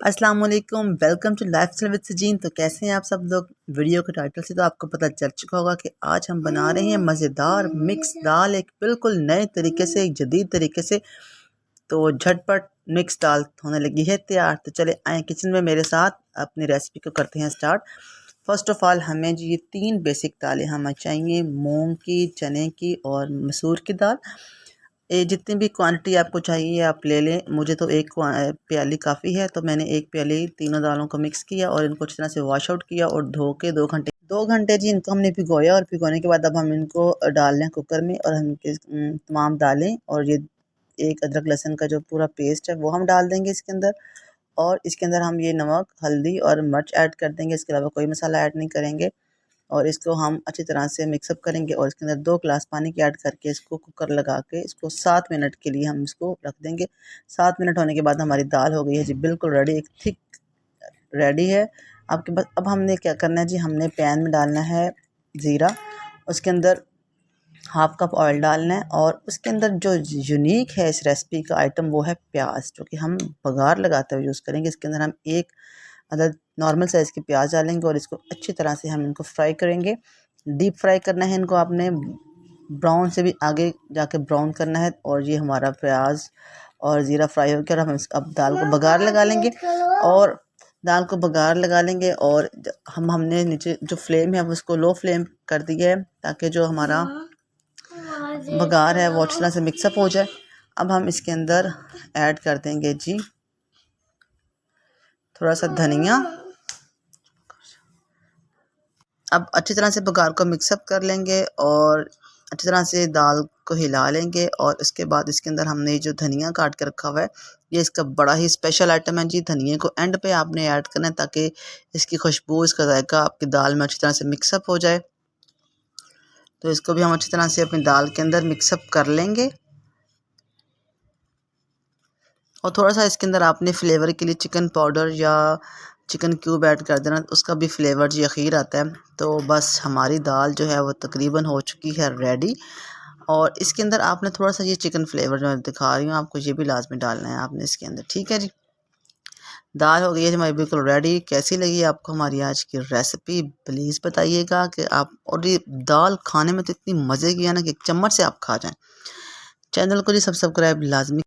अस्सलाम वालेकुम, welcome to lifestyle with सजीन। तो कैसे हैं आप सब लोग। वीडियो के टाइटल से तो आपको पता चल चुका होगा कि आज हम बना रहे हैं मज़ेदार मिक्स दाल, एक बिल्कुल नए तरीके से, एक जदीद तरीके से। तो झटपट मिक्स दाल होने लगी है तैयार। तो चले आए किचन में मेरे साथ, अपनी रेसिपी को करते हैं स्टार्ट। फ़र्स्ट ऑफ़ ऑल हमें जी ये 3 बेसिक दालें हमें चाहिए, मूंग की, चने की और मसूर की दाल। ये जितनी भी क्वांटिटी आपको चाहिए आप ले लें। मुझे तो एक प्याली काफ़ी है, तो मैंने एक प्याली तीनों दालों को मिक्स किया और इनको अच्छी तरह से वॉश आउट किया और धो के 2 घंटे जी इनको हमने भिगोया। और भिगोने के बाद अब हम इनको डाल लें कुकर में और हम इनके तमाम दालें और ये एक अदरक लहसुन का जो पूरा पेस्ट है वो हम डाल देंगे इसके अंदर। और इसके अंदर हम ये नमक, हल्दी और मिर्च ऐड कर देंगे। इसके अलावा कोई मसाला ऐड नहीं करेंगे। और इसको हम अच्छी तरह से मिक्सअप करेंगे और इसके अंदर 2 गिलास पानी की ऐड करके इसको कुकर लगा के इसको 7 मिनट के लिए हम इसको रख देंगे। 7 मिनट होने के बाद हमारी दाल हो गई है जी बिल्कुल रेडी, एक थिक रेडी है आपके पास। अब हमने क्या करना है जी, हमने पैन में डालना है ज़ीरा, उसके अंदर हाफ़ कप ऑयल डालना है और उसके अंदर जो यूनिक है इस रेसिपी का आइटम वो है प्याज, जो कि हम बघार लगाते हुए यूज़ करेंगे। इसके अंदर हम एक अदद नॉर्मल साइज़ के प्याज डालेंगे और इसको अच्छी तरह से हम इनको फ्राई करेंगे। डीप फ्राई करना है इनको, आपने ब्राउन से भी आगे जाके ब्राउन करना है। और ये हमारा प्याज और ज़ीरा फ्राई हो गया। हम अब दाल को बघार लगा लेंगे और दाल को बघार लगा लेंगे। और हमने नीचे जो फ्लेम है उसको लो फ्लेम कर दिया है ताकि जो हमारा बघार है वो अच्छी तरह से मिक्सअप हो जाए। अब हम इसके अंदर ऐड कर देंगे जी थोड़ा सा धनिया। अब अच्छी तरह से बघार को मिक्सअप कर लेंगे और अच्छी तरह से दाल को हिला लेंगे। और उसके बाद इसके अंदर हमने जो धनिया काट के रखा हुआ है, ये इसका बड़ा ही स्पेशल आइटम है जी। धनिया को एंड पे आपने ऐड करना है ताकि इसकी खुशबू, इसका जायका आपकी दाल में अच्छी तरह से मिक्सअप हो जाए। तो इसको भी हम अच्छी तरह से अपनी दाल के अंदर मिक्सअप कर लेंगे। और थोड़ा सा इसके अंदर आपने फ्लेवर के लिए चिकन पाउडर या चिकन क्यूब ऐड कर देना, उसका भी फ्लेवर जी अखीर आता है। तो बस हमारी दाल जो है वो तकरीबन हो चुकी है रेडी। और इसके अंदर आपने थोड़ा सा ये चिकन फ्लेवर जो मैं दिखा रही हूँ आपको, ये भी लाजमी डालना है आपने इसके अंदर। ठीक है जी, दाल हो गई है हमारी बिल्कुल रेडी। कैसी लगी आपको हमारी आज की रेसिपी प्लीज़ बताइएगा कि आप। और ये दाल खाने में तो इतनी मज़े की है ना कि एक चम्मच से आप खा जाएँ। चैनल को जी सब्सक्राइब लाजमी